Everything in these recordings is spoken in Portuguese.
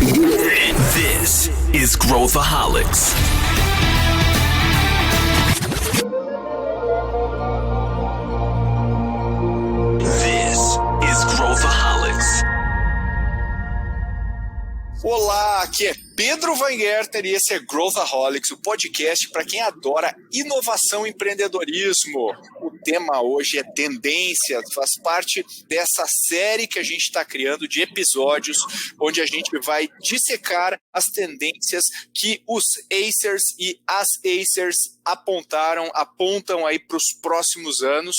This is Growthaholics. This is Growthaholics. Olá, aqui é Pedro Weingartner e esse é Growthaholics, o podcast para quem adora inovação e empreendedorismo. O tema hoje é tendência, faz parte dessa série que a gente está criando de episódios, onde a gente vai dissecar as tendências que os Acers e as Acers apontam aí para os próximos anos.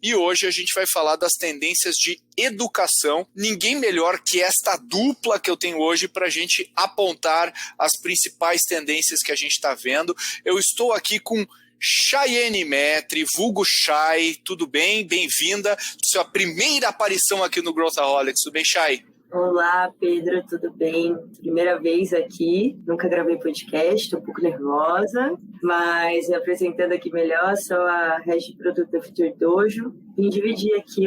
E hoje a gente vai falar das tendências de educação. Ninguém melhor que esta dupla que eu tenho hoje para a gente apontar as principais tendências que a gente está vendo. Eu estou aqui com Chayane Metri, vulgo Chay. Tudo bem? Bem-vinda. Sua primeira aparição aqui no Growthaholics. Tudo bem, Chay? Olá, Pedro, tudo bem? Primeira vez aqui, nunca gravei podcast, estou um pouco nervosa, mas me apresentando aqui melhor, sou a Head de Produto da Future Dojo. Vim dividir aqui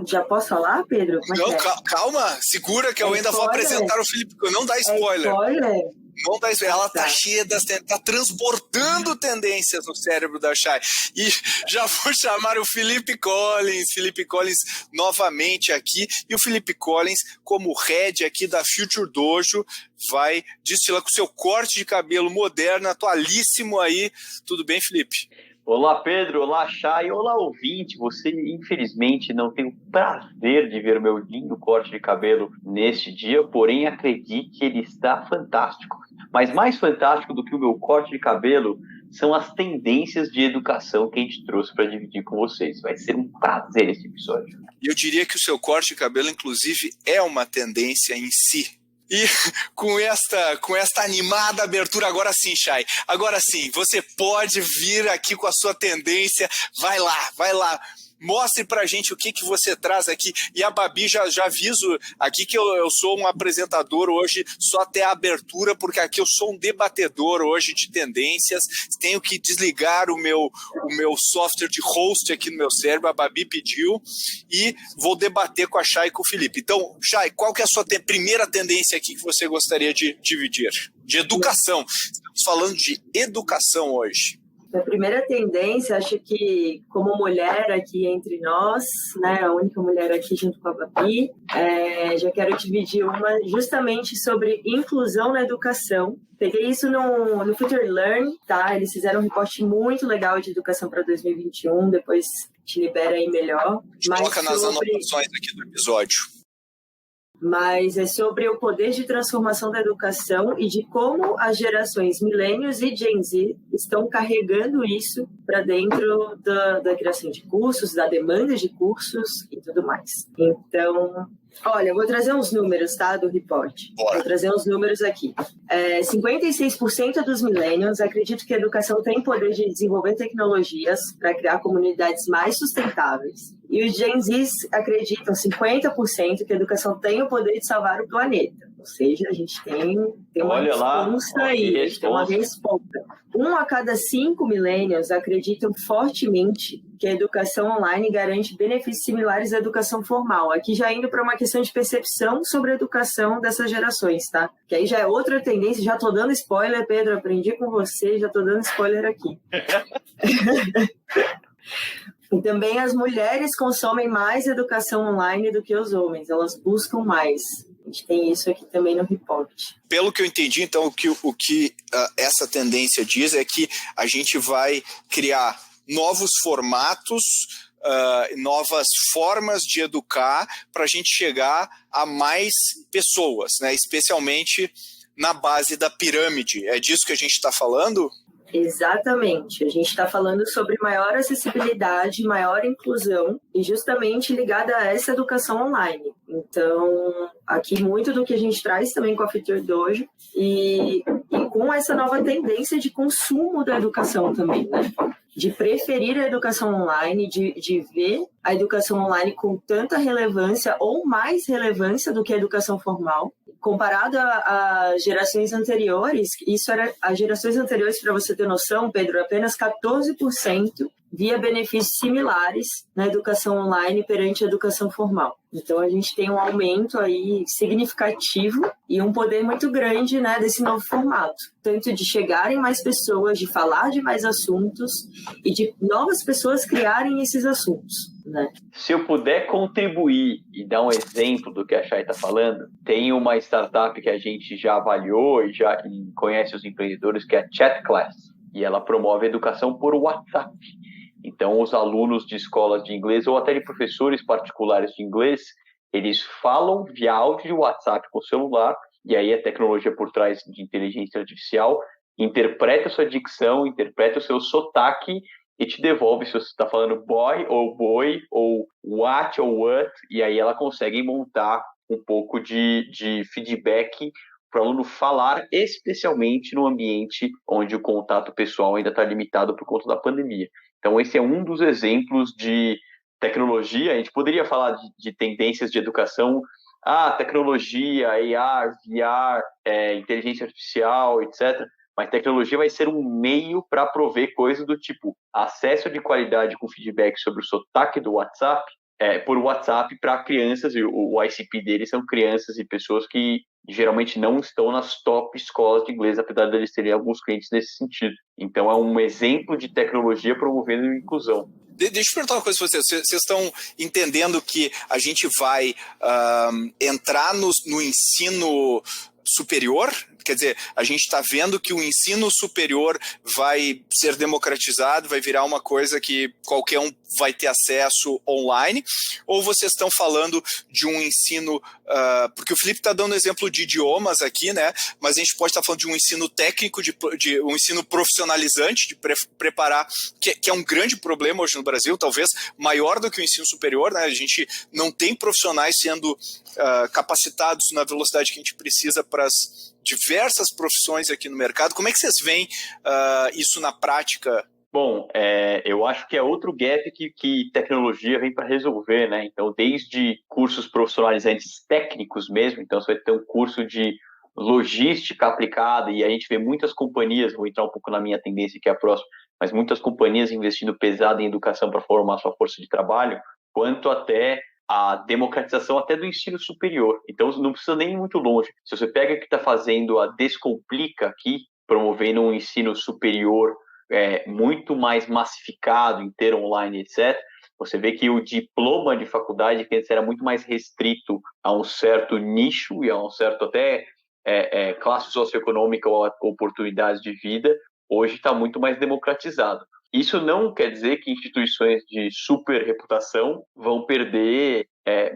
Já posso falar, Pedro? Não, calma, segura que eu ainda vou apresentar o Felipe. Não dá spoiler. Spoiler? Não dá spoiler. Ela tá cheia tá transbordando tendências no cérebro da Chay. E já vou chamar o Felipe Collins novamente aqui. E o Felipe Collins, como head aqui da Future Dojo, vai destilar com seu corte de cabelo moderno, atualíssimo aí. Tudo bem, Felipe? Olá, Pedro. Olá, Chay. Olá, ouvinte. Você, infelizmente, não tem o prazer de ver o meu lindo corte de cabelo neste dia, porém, acredite que ele está fantástico. Mas mais fantástico do que o meu corte de cabelo são as tendências de educação que a gente trouxe para dividir com vocês. Vai ser um prazer esse episódio. Eu diria que o seu corte de cabelo, inclusive, é uma tendência em si. E com esta animada abertura, agora sim, Chay, agora sim, você pode vir aqui com a sua tendência, vai lá, mostre pra gente o que você traz aqui. E a Babi, já aviso aqui que eu sou um apresentador hoje só até a abertura, porque aqui eu sou um debatedor hoje de tendências, tenho que desligar o meu software de host aqui no meu cérebro, a Babi pediu, e vou debater com a Chay e com o Felipe. Então, Chay, qual que é a sua primeira tendência aqui que você gostaria de dividir? De educação. Estamos falando de educação hoje. A primeira tendência, acho que como mulher aqui entre nós, né, a única mulher aqui junto com a Babi, já quero dividir uma justamente sobre inclusão na educação. Peguei isso no Future Learn, tá? Eles fizeram um reporte muito legal de educação para 2021, depois te libera aí melhor. Coloca nas anotações aqui do episódio. Mas é sobre o poder de transformação da educação e de como as gerações millennials e Gen Z estão carregando isso para dentro da criação de cursos, da demanda de cursos e tudo mais. Então, olha, eu vou trazer uns números, tá, do report. Bora. Vou trazer uns números aqui. 56% dos millennials acreditam que a educação tem poder de desenvolver tecnologias para criar comunidades mais sustentáveis. E os Gen Zs acreditam 50% que a educação tem o poder de salvar o planeta. Ou seja, a gente tem uma resposta aí, a gente tem uma resposta. 1 a cada 5 millennials acreditam fortemente que a educação online garante benefícios similares à educação formal. Aqui já indo para uma questão de percepção sobre a educação dessas gerações, tá? Que aí já é outra tendência, já tô dando spoiler, Pedro, aprendi com você, já tô dando spoiler aqui. E também as mulheres consomem mais educação online do que os homens, elas buscam mais. A gente tem isso aqui também no report. Pelo que eu entendi, então, o que essa tendência diz é que a gente vai criar novos formatos, novas formas de educar para a gente chegar a mais pessoas, né? Especialmente na base da pirâmide. É disso que a gente está falando? Exatamente. A gente está falando sobre maior acessibilidade, maior inclusão e justamente ligada a essa educação online. Então, aqui muito do que a gente traz também com a Future Dojo e com essa nova tendência de consumo da educação também, né? De preferir a educação online, de ver a educação online com tanta relevância ou mais relevância do que a educação formal. comparado a gerações anteriores, as gerações anteriores, para você ter noção, Pedro, apenas 14% via benefícios similares na educação online perante a educação formal. Então, a gente tem um aumento aí significativo e um poder muito grande, né, desse novo formato. Tanto de chegarem mais pessoas, de falar de mais assuntos e de novas pessoas criarem esses assuntos, né? Se eu puder contribuir e dar um exemplo do que a Chay está falando, tem uma startup que a gente já avaliou e já conhece os empreendedores, que é a Chat Class, e ela promove educação por WhatsApp. Então, os alunos de escolas de inglês ou até de professores particulares de inglês, eles falam via áudio de WhatsApp com o celular, e aí a tecnologia por trás de inteligência artificial interpreta a sua dicção, interpreta o seu sotaque e te devolve se você está falando boy, ou what, ou what, e aí ela consegue montar um pouco de feedback para o aluno falar, especialmente no ambiente onde o contato pessoal ainda está limitado por conta da pandemia. Então, esse é um dos exemplos de tecnologia. A gente poderia falar de tendências de educação, tecnologia, AR, VR, inteligência artificial, etc. Mas tecnologia vai ser um meio para prover coisas do tipo acesso de qualidade com feedback sobre o sotaque do WhatsApp, por WhatsApp para crianças, e o ICP deles são crianças e pessoas que geralmente não estão nas top escolas de inglês, apesar de eles terem alguns clientes nesse sentido. Então, é um exemplo de tecnologia promovendo a inclusão. Deixa eu perguntar uma coisa para vocês. Vocês estão entendendo que a gente vai entrar no ensino superior? Quer dizer, a gente está vendo que o ensino superior vai ser democratizado, vai virar uma coisa que qualquer um vai ter acesso online? Ou vocês estão falando de um ensino... porque o Felipe está dando exemplo de idiomas aqui, né? Mas a gente pode estar falando de um ensino técnico, de um ensino profissionalizante, de preparar, que é um grande problema hoje no Brasil, talvez maior do que o ensino superior, né? A gente não tem profissionais sendo capacitados na velocidade que a gente precisa para as diversas profissões aqui no mercado. Como é que vocês veem isso na prática? Bom, eu acho que é outro gap que tecnologia vem para resolver, né? Então, desde cursos profissionalizantes técnicos mesmo, então você vai ter um curso de logística aplicada, e a gente vê muitas companhias, vou entrar um pouco na minha tendência que é a próxima, mas muitas companhias investindo pesado em educação para formar sua força de trabalho, quanto até a democratização até do ensino superior. Então, não precisa nem ir muito longe. Se você pega o que está fazendo a Descomplica aqui, promovendo um ensino superior muito mais massificado, inteiro online, etc., você vê que o diploma de faculdade, que antes era muito mais restrito a um certo nicho e a um certo até classe socioeconômica ou oportunidades de vida, hoje está muito mais democratizado. Isso não quer dizer que instituições de super reputação vão perder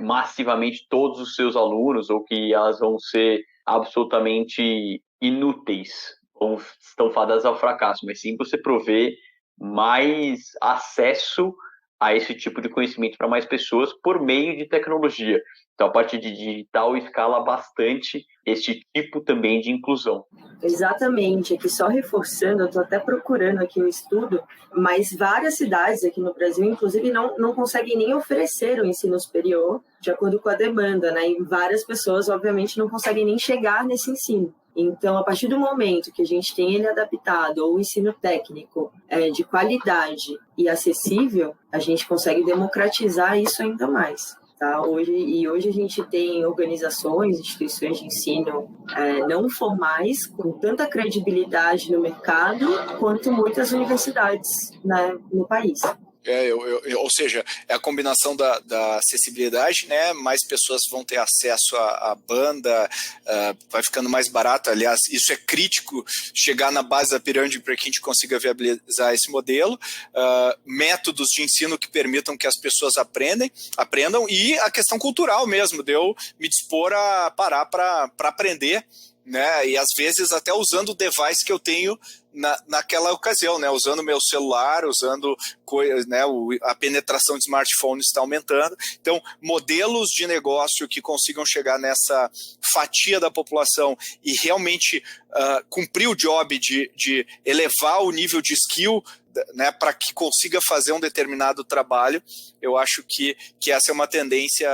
massivamente todos os seus alunos ou que elas vão ser absolutamente inúteis ou estão fadadas ao fracasso, mas sim você prover mais acesso a esse tipo de conhecimento para mais pessoas por meio de tecnologia. Então, a parte de digital escala bastante esse tipo também de inclusão. Exatamente. Aqui só reforçando, eu estou até procurando aqui um estudo, mas várias cidades aqui no Brasil, inclusive, não conseguem nem oferecer o ensino superior de acordo com a demanda, né? E várias pessoas, obviamente, não conseguem nem chegar nesse ensino. Então, a partir do momento que a gente tem ele adaptado, ou o ensino técnico de qualidade e acessível, a gente consegue democratizar isso ainda mais. Tá? Hoje a gente tem organizações, instituições de ensino não formais com tanta credibilidade no mercado quanto muitas universidades, né, no país. Ou seja, é a combinação da acessibilidade, né? Mais pessoas vão ter acesso à banda, vai ficando mais barato. Aliás, isso é crítico, chegar na base da pirâmide para que a gente consiga viabilizar esse modelo. Métodos de ensino que permitam que as pessoas aprendam, e a questão cultural mesmo, de eu me dispor a parar para aprender, né? E às vezes até usando o device que eu tenho naquela ocasião, né? Usando meu celular, usando né? A penetração de smartphones está aumentando. Então, modelos de negócio que consigam chegar nessa fatia da população e realmente cumprir o job de elevar o nível de skill né, para que consiga fazer um determinado trabalho. Eu acho que essa é uma tendência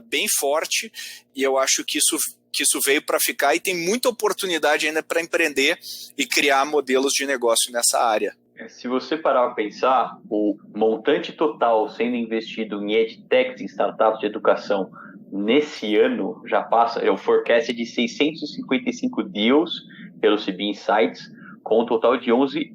bem forte, e eu acho que isso veio para ficar, e tem muita oportunidade ainda para empreender e criar modelos de negócio nessa área. Se você parar para pensar, o montante total sendo investido em edtechs, em startups de educação, nesse ano já passa, o forecast é de 655 deals pelo CB Insights, com um total de 11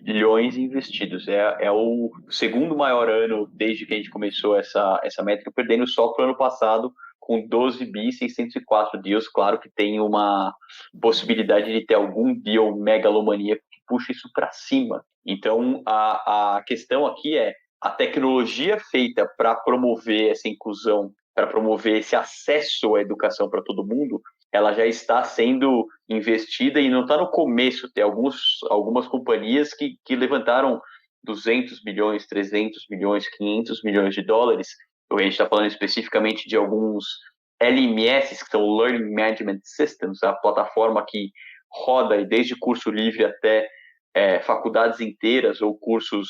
bilhões investidos. É o segundo maior ano desde que a gente começou essa métrica, perdendo só para o ano passado, com 12 bi, 604 deals. Claro que tem uma possibilidade de ter algum deal megalomaníaco que puxa isso para cima. Então, a questão aqui é a tecnologia feita para promover essa inclusão, para promover esse acesso à educação para todo mundo, ela já está sendo investida e não está no começo. Tem algumas companhias que levantaram 200 milhões, 300 milhões, 500 milhões de dólares. A gente está falando especificamente de alguns LMS, que são Learning Management Systems, a plataforma que roda desde curso livre até faculdades inteiras ou cursos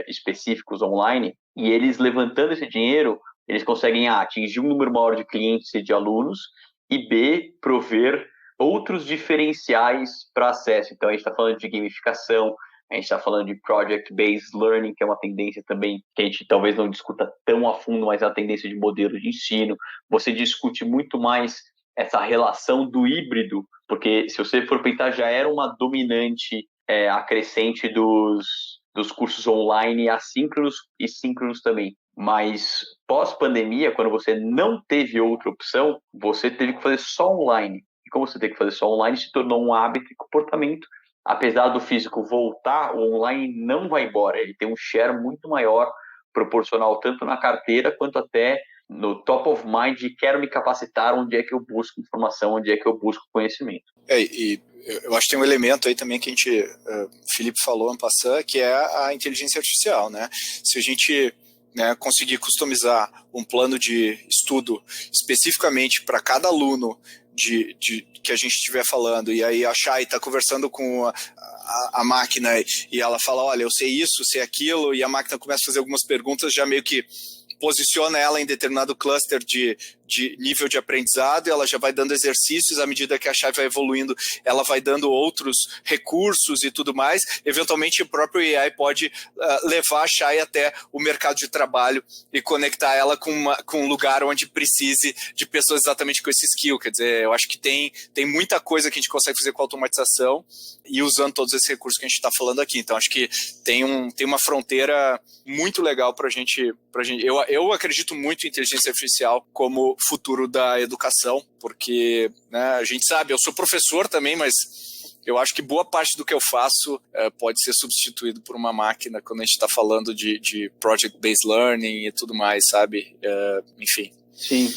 específicos online, e eles levantando esse dinheiro, eles conseguem atingir um número maior de clientes e de alunos, e B, prover outros diferenciais para acesso. Então a gente está falando de gamificação, a gente está falando de project-based learning, que é uma tendência também que a gente talvez não discuta tão a fundo, mas é a tendência de modelo de ensino. Você discute muito mais essa relação do híbrido, porque se você for pensar, já era uma dominante acrescente dos cursos online, assíncronos e síncronos também. Mas pós-pandemia, quando você não teve outra opção, você teve que fazer só online. E como você teve que fazer só online, se tornou um hábito e comportamento. Apesar do físico voltar, o online não vai embora. Ele tem um share muito maior, proporcional tanto na carteira quanto até no top of mind de quero me capacitar, onde é que eu busco informação, onde é que eu busco conhecimento. E eu acho que tem um elemento aí também que a gente, Felipe falou en passant, que é a inteligência artificial, né? Se a gente conseguir customizar um plano de estudo especificamente para cada aluno que a gente estiver falando, e aí a Chay está conversando com a máquina e ela fala, olha, eu sei isso, sei aquilo, e a máquina começa a fazer algumas perguntas, já meio que posiciona ela em determinado cluster de nível de aprendizado, e ela já vai dando exercícios, à medida que a Chay vai evoluindo, ela vai dando outros recursos e tudo mais. Eventualmente, o próprio AI pode levar a Chay até o mercado de trabalho e conectar ela com um lugar onde precise de pessoas exatamente com esse skill. Quer dizer, eu acho que tem muita coisa que a gente consegue fazer com a automatização e usando todos esses recursos que a gente está falando aqui. Então, acho que tem uma fronteira muito legal para a gente. Eu acredito muito em inteligência artificial como futuro da educação, porque a gente sabe, eu sou professor também, mas eu acho que boa parte do que eu faço pode ser substituído por uma máquina quando a gente está falando de project-based learning e tudo mais, sabe? Enfim. Sim,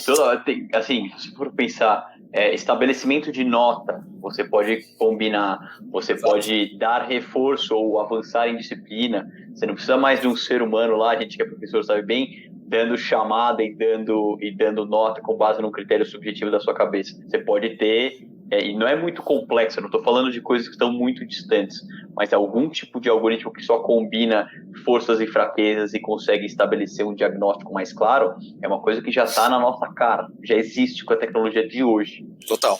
assim, se for pensar, estabelecimento de nota, você pode combinar, você pode dar reforço ou avançar em disciplina, você não precisa mais de um ser humano lá, a gente que é professor sabe bem, dando chamada e dando nota com base num critério subjetivo da sua cabeça. Você pode ter, e não é muito complexo, eu não estou falando de coisas que estão muito distantes, mas algum tipo de algoritmo que só combina forças e fraquezas e consegue estabelecer um diagnóstico mais claro, é uma coisa que já está na nossa cara, já existe com a tecnologia de hoje. Total.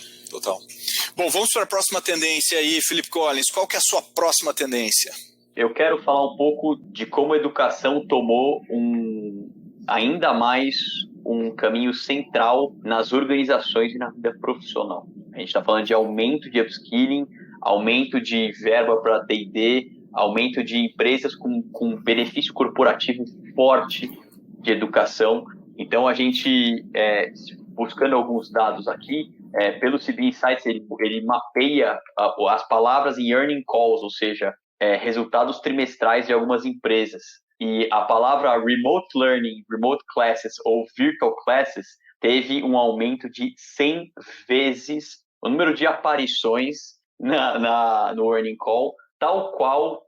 Bom, vamos para a próxima tendência aí, Felipe Collins. Qual que é a sua próxima tendência? Eu quero falar um pouco de como a educação tomou ainda mais um caminho central nas organizações e na vida profissional. A gente está falando de aumento de upskilling, aumento de verba para D&D, aumento de empresas com benefício corporativo forte de educação. Então, a gente, buscando alguns dados aqui, pelo CB Insights, ele mapeia as palavras em earning calls, ou seja, resultados trimestrais de algumas empresas. E a palavra remote learning, remote classes ou virtual classes teve um aumento de 100 vezes o número de aparições no earning call, tal qual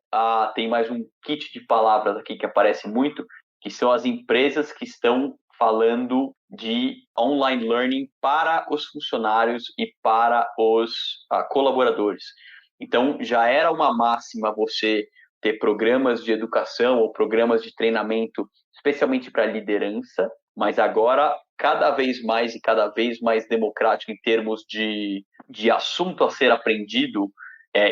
tem mais um kit de palavras aqui que aparece muito, que são as empresas que estão falando de online learning para os funcionários e para os colaboradores. Então, já era uma máxima você ter programas de educação ou programas de treinamento, especialmente para liderança, mas agora cada vez mais e cada vez mais democrático em termos de assunto a ser aprendido.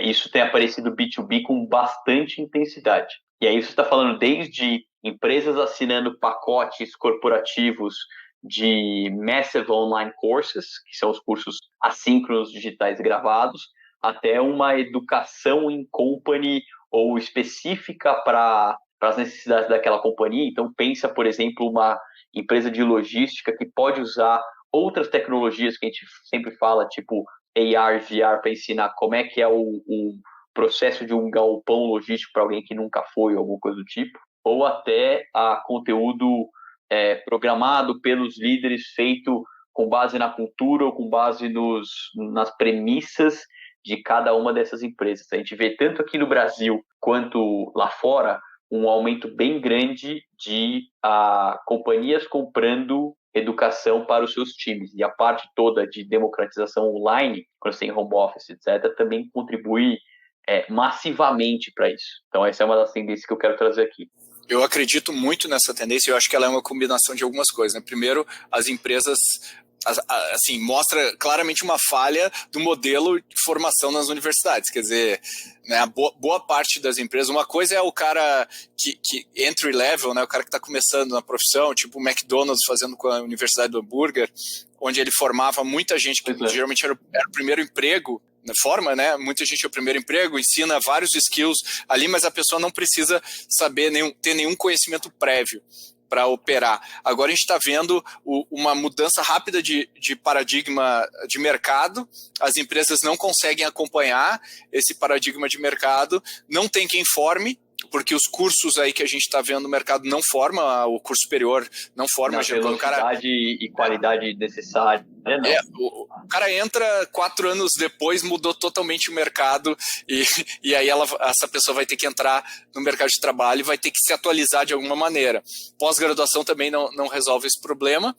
Isso tem aparecido B2B com bastante intensidade. E aí você está falando desde empresas assinando pacotes corporativos de Massive Online Courses, que são os cursos assíncronos digitais gravados, até uma educação em company ou específica para as necessidades daquela companhia. Então, pensa, por exemplo, uma empresa de logística que pode usar outras tecnologias que a gente sempre fala, tipo AR, VR, para ensinar como é que é o processo de um galpão logístico para alguém que nunca foi, ou alguma coisa do tipo, ou até a conteúdo programado pelos líderes, feito com base na cultura ou com base nas premissas de cada uma dessas empresas. A gente vê tanto aqui no Brasil quanto lá fora um aumento bem grande de companhias comprando educação para os seus times. E a parte toda de democratização online, quando você tem home office, etc., também contribui massivamente para isso. Então, essa é uma das tendências que eu quero trazer aqui. Eu acredito muito nessa tendência, eu acho que ela é uma combinação de algumas coisas, né? Primeiro, as empresas, assim, mostra claramente uma falha do modelo de formação nas universidades, quer dizer, né, a boa parte das empresas, uma coisa é o cara que entry level, né, o cara que está começando na profissão, tipo o McDonald's fazendo com a Universidade do Hambúrguer, onde ele formava muita gente que geralmente era o primeiro emprego, forma, né? Muita gente é o primeiro emprego, ensina vários skills ali, mas a pessoa não precisa saber ter nenhum conhecimento prévio para operar. Agora a gente está vendo uma mudança rápida de paradigma de mercado, as empresas não conseguem acompanhar esse paradigma de mercado, não tem quem forme, porque os cursos aí que a gente está vendo no mercado não forma, o curso superior não forma. Na velocidade e qualidade necessária. O cara entra 4 anos depois, mudou totalmente o mercado e aí essa pessoa vai ter que entrar no mercado de trabalho e vai ter que se atualizar de alguma maneira. Pós-graduação também não resolve esse problema.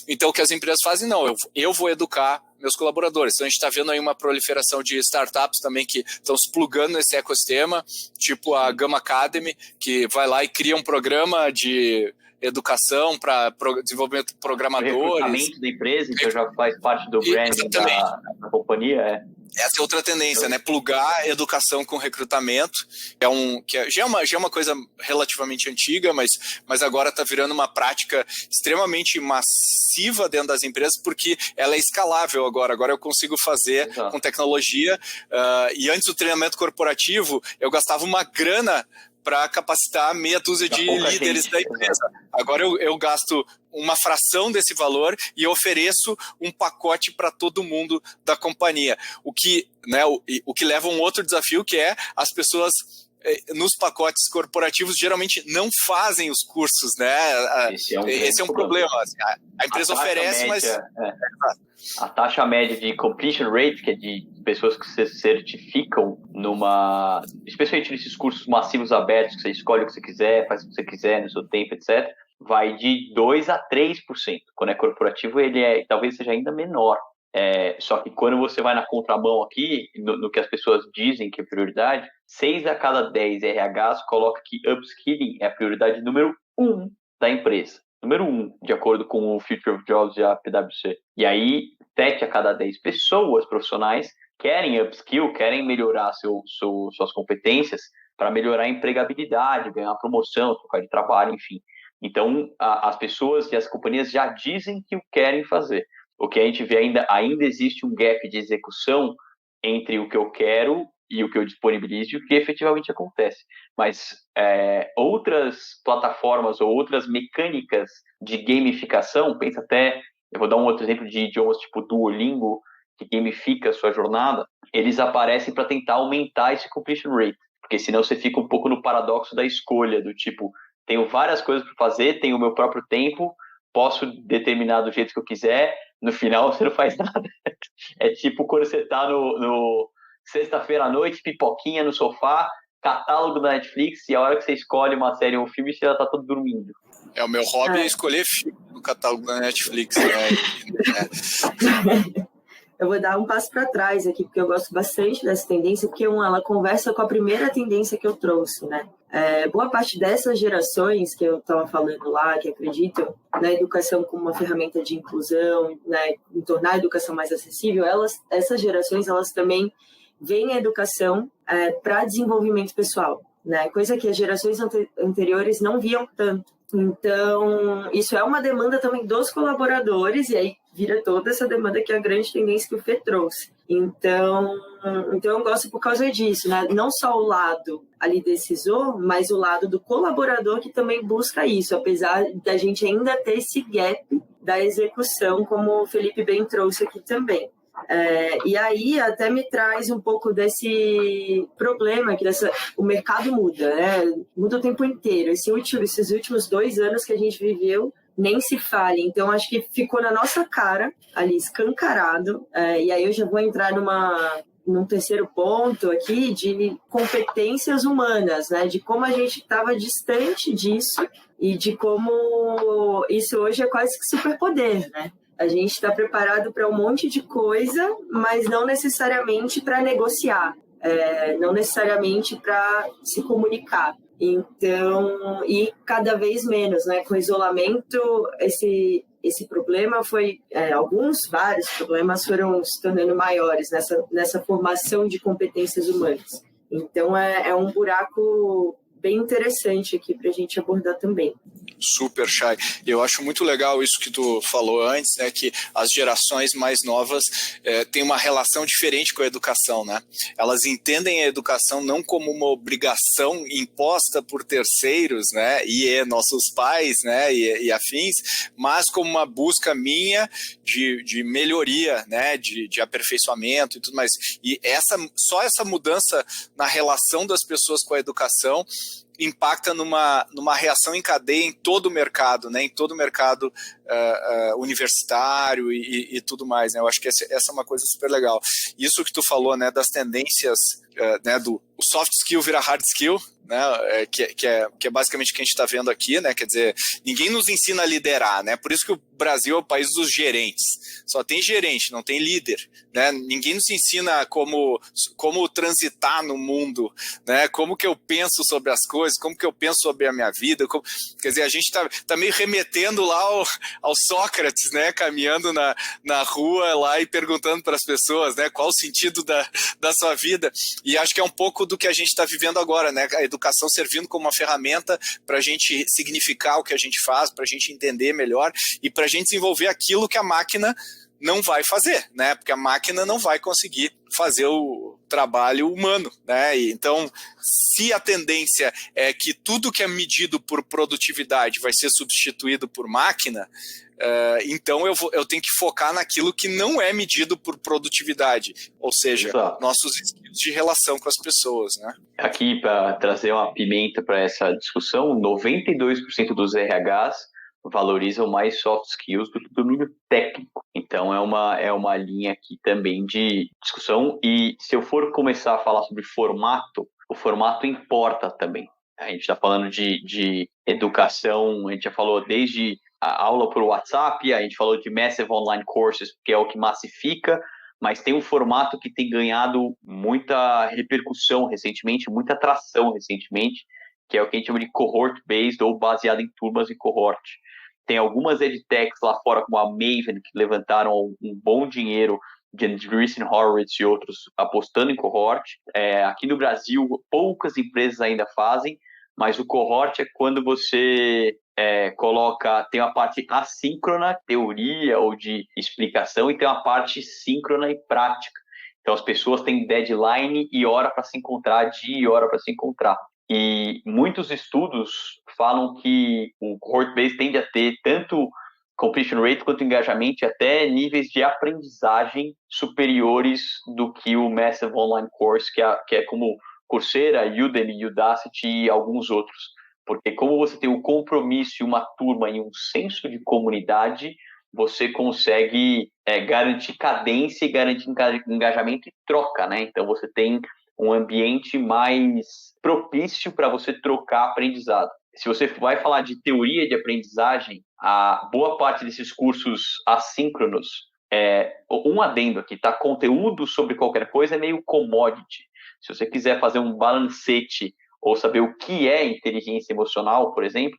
Então o que as empresas fazem? Não, eu vou educar meus colaboradores. Então a gente está vendo aí uma proliferação de startups também que estão se plugando nesse ecossistema, tipo a Gamma Academy, que vai lá e cria um programa de educação para desenvolvimento de programadores. O recrutamento da empresa, então já faz parte do branding da companhia. Essa é outra tendência, né? Plugar educação com recrutamento, já é uma coisa relativamente antiga, mas agora está virando uma prática extremamente massiva dentro das empresas, porque ela é escalável agora. Agora eu consigo fazer com tecnologia. E antes do treinamento corporativo, eu gastava uma grana para capacitar meia dúzia de líderes da empresa. Agora eu gasto uma fração desse valor e ofereço um pacote para todo mundo da companhia. O que leva a um outro desafio, que é as pessoas nos pacotes corporativos geralmente não fazem os cursos, né? Esse é um problema. Assim, a empresa oferece, média, mas... A taxa média de completion rate, que é de pessoas que se certificam especialmente nesses cursos massivos abertos, que você escolhe o que você quiser, faz o que você quiser no seu tempo, etc., vai de 2% a 3%. Quando é corporativo, ele talvez seja ainda menor. Só que quando você vai na contramão aqui, no que as pessoas dizem que é prioridade, 6 a cada 10 RHs coloca que upskilling é a prioridade número 1 da empresa. Número 1, de acordo com o Future of Jobs da PwC. E aí, 7 a cada 10 pessoas profissionais querem upskill, querem melhorar suas competências para melhorar a empregabilidade, ganhar promoção, trocar de trabalho, enfim. Então, as pessoas e as companhias já dizem que o querem fazer. O que a gente vê ainda existe um gap de execução entre o que eu quero e o que eu disponibilizo e o que efetivamente acontece. Mas outras plataformas ou outras mecânicas de gamificação, eu vou dar um outro exemplo de idiomas tipo Duolingo, que gamifica a sua jornada, eles aparecem para tentar aumentar esse completion rate, porque senão você fica um pouco no paradoxo da escolha, do tipo, tenho várias coisas para fazer, tenho o meu próprio tempo, posso determinar do jeito que eu quiser, no final você não faz nada. É tipo quando você está no sexta-feira à noite, pipoquinha no sofá, catálogo da Netflix, e a hora que você escolhe uma série ou um filme, você já está todo dormindo. O meu hobby é escolher filme no catálogo da Netflix. Né? eu vou dar um passo para trás aqui, porque eu gosto bastante dessa tendência, porque ela conversa com a primeira tendência que eu trouxe, né? Boa parte dessas gerações que eu estava falando lá, que acreditam na educação como uma ferramenta de inclusão, né, em tornar a educação mais acessível, essas gerações, elas também veem a educação para desenvolvimento pessoal, né? Coisa que as gerações anteriores não viam tanto. Então, isso é uma demanda também dos colaboradores, e aí vira toda essa demanda que é a grande tendência que o Fê trouxe. Então eu gosto por causa disso, né? Não só o lado ali decisor, mas o lado do colaborador que também busca isso, apesar da gente ainda ter esse gap da execução, como o Felipe bem trouxe aqui também. E aí até me traz um pouco desse problema que o mercado muda, né? Muda o tempo inteiro. Esses últimos 2 anos que a gente viveu, nem se fale. Então, acho que ficou na nossa cara, ali, escancarado. E aí eu já vou entrar num terceiro ponto aqui de competências humanas, né? De como a gente estava distante disso e de como isso hoje é quase que superpoder, né? A gente está preparado para um monte de coisa, mas não necessariamente para negociar, não necessariamente para se comunicar. Então, e cada vez menos, né? Com o isolamento, esse problema vários problemas foram se tornando maiores nessa formação de competências humanas. Então, é um buraco bem interessante aqui para a gente abordar também. Super, Chay. Eu acho muito legal isso que tu falou antes, né, que as gerações mais novas têm uma relação diferente com a educação, né? Elas entendem a educação não como uma obrigação imposta por terceiros, né, e nossos pais, né, e afins, mas como uma busca minha de melhoria, né, de aperfeiçoamento e tudo mais. E só essa mudança na relação das pessoas com a educação impacta numa reação em cadeia em todo o mercado, né? Em todo o mercado universitário e tudo mais, né? Eu acho que essa é uma coisa super legal. Isso que tu falou, né, das tendências, né, do o soft skill vira hard skill, né, que é basicamente o que a gente está vendo aqui, né? Quer dizer, ninguém nos ensina a liderar, né? Por isso que o Brasil é o país dos gerentes. Só tem gerente, não tem líder, né? Ninguém nos ensina como transitar no mundo, né? Como que eu penso sobre as coisas, como que eu penso sobre a minha vida. Quer dizer, a gente tá meio remetendo lá ao Sócrates, né? Caminhando na rua lá e perguntando para as pessoas, né? Qual o sentido da sua vida. E acho que é um pouco do que a gente está vivendo agora, né? A educação servindo como uma ferramenta para a gente significar o que a gente faz, para a gente entender melhor e para a gente desenvolver aquilo que a máquina não vai fazer, né? Porque a máquina não vai conseguir fazer o trabalho humano, né? E então, se a tendência é que tudo que é medido por produtividade vai ser substituído por máquina, então eu tenho que focar naquilo que não é medido por produtividade, ou seja, nossos skills de relação com as pessoas, né? Aqui, para trazer uma pimenta para essa discussão, 92% dos RHs valorizam mais soft skills do que o domínio técnico. Então, é uma linha aqui também de discussão. E se eu for começar a falar sobre formato, o formato importa também. A gente está falando de educação, a gente já falou desde a aula por WhatsApp, a gente falou de Massive Online Courses, que é o que massifica, mas tem um formato que tem ganhado muita repercussão recentemente, muita atração recentemente, que é o que a gente chama de cohort-based ou baseado em turmas e cohort. Tem algumas edtechs lá fora, como a Maven, que levantaram um bom dinheiro, de Andreessen Horowitz e outros, apostando em cohort. Aqui no Brasil, poucas empresas ainda fazem, mas o cohort é quando você tem uma parte assíncrona, teoria ou de explicação, e tem uma parte síncrona e prática. Então, as pessoas têm deadline e hora para se encontrar, dia e hora para se encontrar. E muitos estudos falam que o cohort-based tende a ter tanto completion rate quanto engajamento, até níveis de aprendizagem superiores do que o Massive Online Course, que é como Coursera, Udemy, Udacity e alguns outros. Porque como você tem um compromisso, uma turma e um senso de comunidade, você consegue garantir cadência e garantir engajamento e troca, né? Então, você tem um ambiente mais propício para você trocar aprendizado. Se você vai falar de teoria de aprendizagem, a boa parte desses cursos assíncronos um adendo aqui, tá? Conteúdo sobre qualquer coisa é meio commodity. Se você quiser fazer um balancete ou saber o que é inteligência emocional, por exemplo,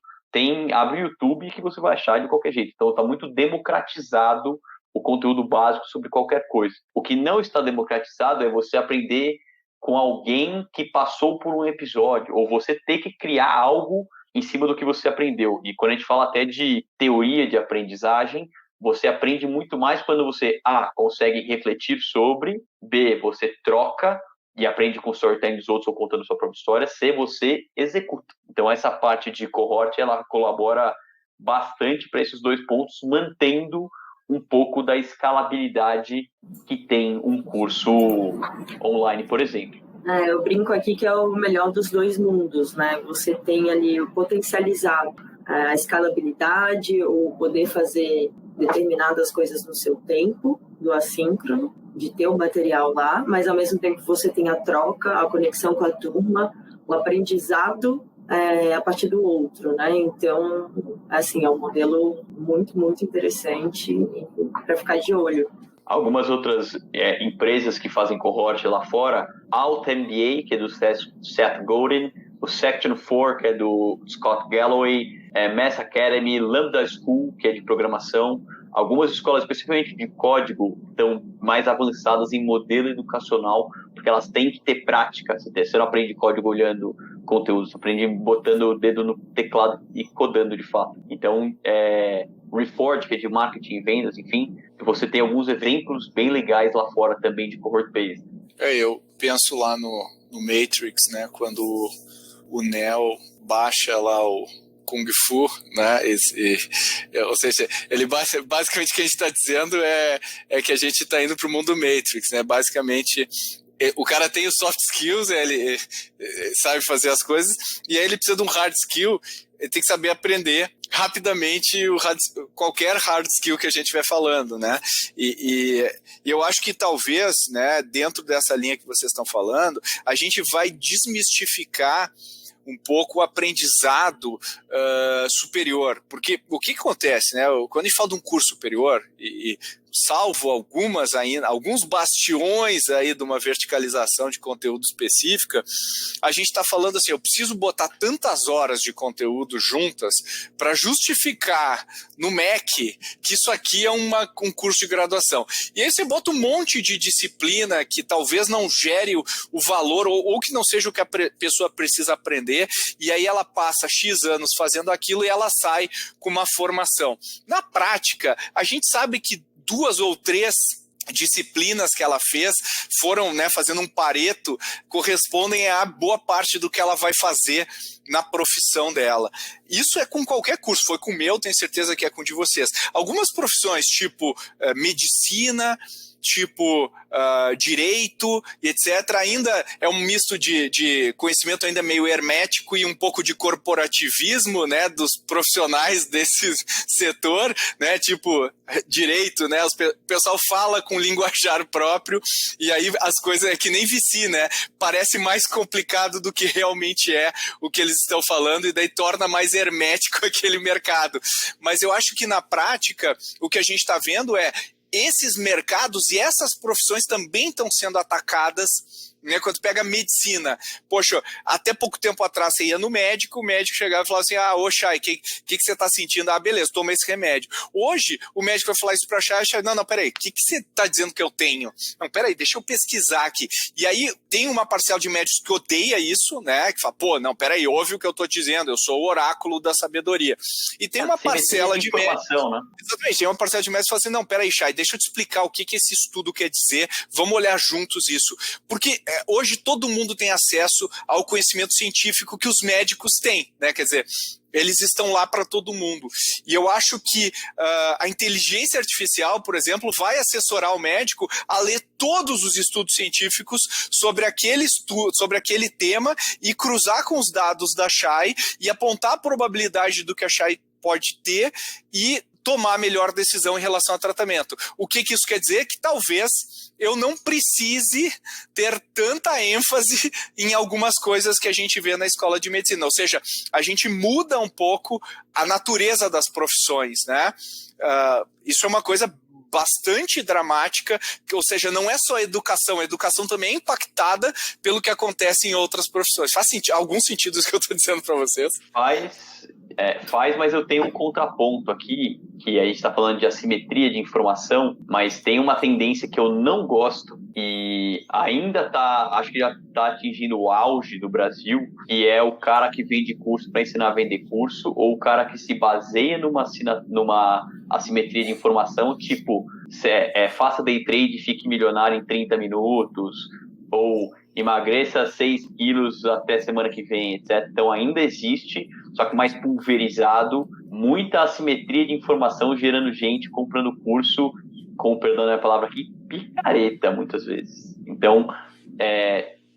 abre o YouTube que você vai achar de qualquer jeito. Então está muito democratizado o conteúdo básico sobre qualquer coisa. O que não está democratizado é você aprender com alguém que passou por um episódio, ou você ter que criar algo em cima do que você aprendeu. E quando a gente fala até de teoria de aprendizagem, você aprende muito mais quando você, A, consegue refletir sobre, B, você troca e aprende com storytelling dos outros ou contando sua própria história, C, você executa. Então, essa parte de cohort, ela colabora bastante para esses dois pontos, mantendo um pouco da escalabilidade que tem um curso online, por exemplo. Eu brinco aqui que é o melhor dos dois mundos, né? Você tem ali o potencializado, a escalabilidade, o poder fazer determinadas coisas no seu tempo, do assíncrono, de ter o material lá, mas ao mesmo tempo você tem a troca, a conexão com a turma, o aprendizado a partir do outro, né? Então, assim, é um modelo muito, muito interessante para ficar de olho. Algumas outras empresas que fazem cohort lá fora, Alt MBA, que é do Seth Godin, o Section 4, que é do Scott Galloway, Mass Academy, Lambda School, que é de programação. Algumas escolas, especificamente de código, estão mais avançadas em modelo educacional, porque elas têm que ter prática. Você não aprende código olhando conteúdo, você aprende botando o dedo no teclado e codando de fato. Então, Reforge, que é de marketing e vendas, enfim, você tem alguns exemplos bem legais lá fora também de cohort-based. Eu penso lá no Matrix, né, quando o Neo baixa lá o Kung Fu, né? Ou seja, ele basicamente o que a gente está dizendo é que a gente está indo para o mundo Matrix, né? Basicamente, o cara tem os soft skills, ele sabe fazer as coisas, e aí ele precisa de um hard skill, ele tem que saber aprender rapidamente qualquer hard skill que a gente estiver falando, né? E eu acho que talvez, né, dentro dessa linha que vocês estão falando, a gente vai desmistificar um pouco o aprendizado superior, porque o que acontece, né? Quando a gente fala de um curso superior, e salvo alguns bastiões aí de uma verticalização de conteúdo específica, a gente está falando assim, eu preciso botar tantas horas de conteúdo juntas para justificar no MEC que isso aqui é um curso de graduação. E aí você bota um monte de disciplina que talvez não gere o valor ou que não seja o que a pessoa precisa aprender, e aí ela passa X anos fazendo aquilo e ela sai com uma formação. Na prática, a gente sabe que 2 ou 3 disciplinas que ela fez foram, né, fazendo um pareto, correspondem a boa parte do que ela vai fazer na profissão dela. Isso é com qualquer curso, foi com o meu, tenho certeza que é com o de vocês. Algumas profissões, tipo medicina, tipo direito, etc., ainda é um misto de conhecimento ainda meio hermético e um pouco de corporativismo, né, dos profissionais desse setor, né, tipo direito, né, o pessoal fala com linguajar próprio e aí as coisas é que nem VC, né, parece mais complicado do que realmente é o que eles estão falando e daí torna mais hermético aquele mercado. Mas eu acho que na prática o que a gente está vendo é esses mercados e essas profissões também estão sendo atacadas, né? Quando pega a medicina, poxa, até pouco tempo atrás você ia no médico, o médico chegava e falava assim, ô Chay, o que você está sentindo? Ah, beleza, toma esse remédio. Hoje, o médico vai falar isso para Chay, não, peraí, o que você está dizendo que eu tenho? Não, peraí, deixa eu pesquisar aqui. E aí, tem uma parcela de médicos que odeia isso, né, que fala, pô, não, peraí, ouve o que eu estou dizendo, eu sou o oráculo da sabedoria. E tem uma parcela de médicos... Né? Exatamente, tem uma parcela de médicos que fala assim, não, peraí, Chay, deixa eu te explicar o que esse estudo quer dizer, vamos olhar juntos isso. Porque hoje todo mundo tem acesso ao conhecimento científico que os médicos têm, né? Quer dizer, eles estão lá para todo mundo. E eu acho que a inteligência artificial, por exemplo, vai assessorar o médico a ler todos os estudos científicos sobre aquele tema e cruzar com os dados da Chay e apontar a probabilidade do que a Chay pode ter e tomar a melhor decisão em relação ao tratamento. O que isso quer dizer? Que talvez eu não precise ter tanta ênfase em algumas coisas que a gente vê na escola de medicina. Ou seja, a gente muda um pouco a natureza das profissões, né? Isso é uma coisa bastante dramática, ou seja, não é só a educação também é impactada pelo que acontece em outras profissões. Faz algum sentido isso que eu estou dizendo para vocês? Faz, mas eu tenho um contraponto aqui, que a gente está falando de assimetria de informação, mas tem uma tendência que eu não gosto e ainda acho que já está atingindo o auge do Brasil, que é o cara que vende curso para ensinar a vender curso, ou o cara que se baseia numa assimetria de informação, tipo, faça day trade e fique milionário em 30 minutos, ou emagreça 6 quilos até semana que vem, etc. Então ainda existe, só que mais pulverizado, muita assimetria de informação, gerando gente comprando curso, com, perdão a palavra aqui, picareta, muitas vezes. Então,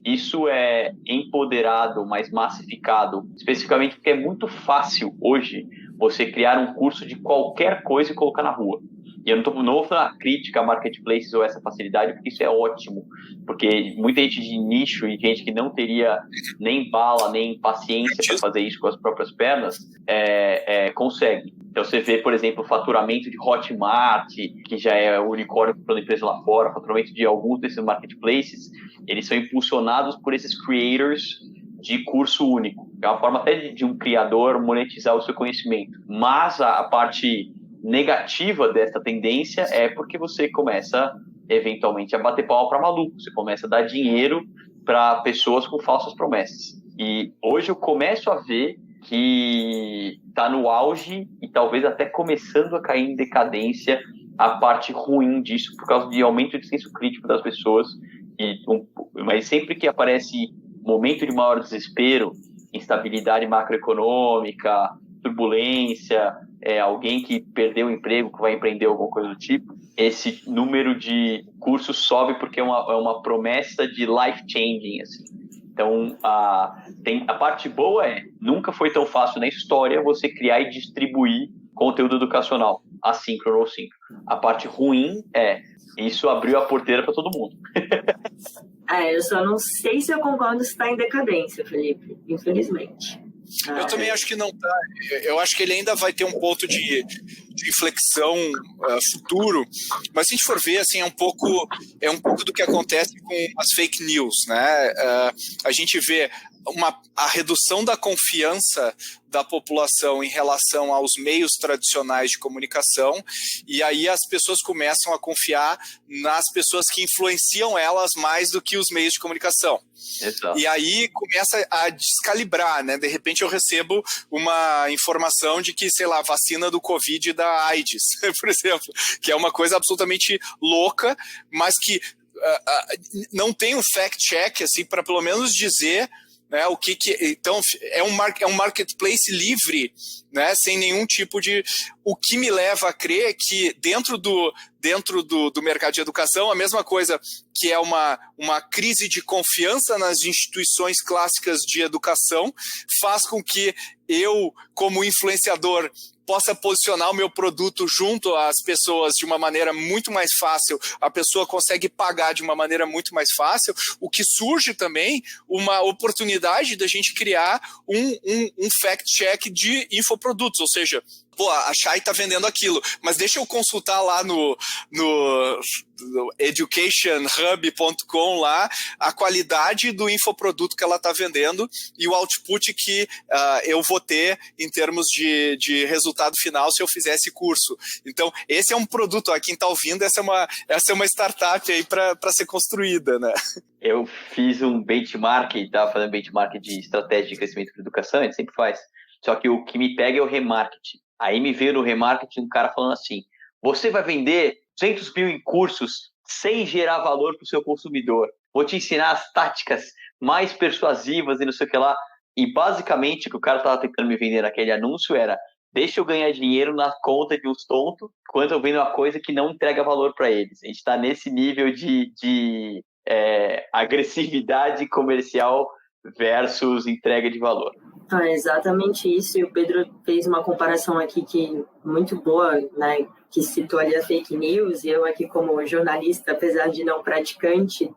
isso é empoderado, mais massificado, especificamente porque é muito fácil hoje você criar um curso de qualquer coisa e colocar na rua. E eu não vou fazer uma crítica a marketplaces ou essa facilidade, porque isso é ótimo. Porque muita gente de nicho e gente que não teria nem bala, nem paciência para fazer isso com as próprias pernas, consegue. Então você vê, por exemplo, o faturamento de Hotmart, que já é o unicórnio comprando empresa lá fora, o faturamento de alguns desses marketplaces, eles são impulsionados por esses creators de curso único. É uma forma até de um criador monetizar o seu conhecimento. Mas a parte negativa dessa tendência é porque você começa, eventualmente, a bater pau para maluco. Você começa a dar dinheiro para pessoas com falsas promessas. E hoje eu começo a ver que está no auge e talvez até começando a cair em decadência a parte ruim disso, por causa de aumento de senso crítico das pessoas. Mas sempre que aparece momento de maior desespero, instabilidade macroeconômica, turbulência, alguém que perdeu o emprego, que vai empreender alguma coisa do tipo, esse número de cursos sobe porque é uma promessa de life-changing, assim. Então, a parte boa nunca foi tão fácil na história você criar e distribuir conteúdo educacional, assíncrono ou síncrono. A parte ruim isso abriu a porteira para todo mundo. Eu só não sei se eu concordo se está em decadência, Felipe, infelizmente. Eu também acho que não tá. Eu acho que ele ainda vai ter um ponto de inflexão futuro, mas se a gente for ver, assim, é um pouco do que acontece com as fake news, né? A gente vê a redução da confiança da população em relação aos meios tradicionais de comunicação, e aí as pessoas começam a confiar nas pessoas que influenciam elas mais do que os meios de comunicação. Exato. E aí começa a descalibrar, né? De repente eu recebo uma informação de que, sei lá, vacina do Covid e da AIDS, por exemplo, que é uma coisa absolutamente louca, mas que não tem um fact-check, assim, para pelo menos dizer, né, então é um marketplace livre, né, sem nenhum tipo de... O que me leva a crer que dentro do mercado de educação, a mesma coisa que é uma crise de confiança nas instituições clássicas de educação, faz com que eu, como influenciador, possa posicionar o meu produto junto às pessoas de uma maneira muito mais fácil, a pessoa consegue pagar de uma maneira muito mais fácil, o que surge também uma oportunidade da gente criar um fact-check de infoprodutos, ou seja, a Shai está vendendo aquilo, mas deixa eu consultar lá no educationhub.com lá a qualidade do infoproduto que ela está vendendo e o output que eu vou ter em termos de resultado final se eu fizer esse curso. Então, esse é um produto, quem está ouvindo, essa é uma startup aí para ser construída, né? Eu fiz um benchmark, estava fazendo benchmark de estratégia de crescimento para educação, a gente sempre faz, só que o que me pega é o remarketing. Aí me veio no remarketing um cara falando assim, você vai vender 200 mil em cursos sem gerar valor para o seu consumidor. Vou te ensinar as táticas mais persuasivas e não sei o que lá. E basicamente o que o cara estava tentando me vender naquele anúncio era, deixa eu ganhar dinheiro na conta de uns tontos enquanto eu vendo uma coisa que não entrega valor para eles. A gente está nesse nível de agressividade comercial versus entrega de valor. É exatamente isso, e o Pedro fez uma comparação aqui que muito boa, né, que citou ali a fake news, e eu aqui como jornalista, apesar de não praticante,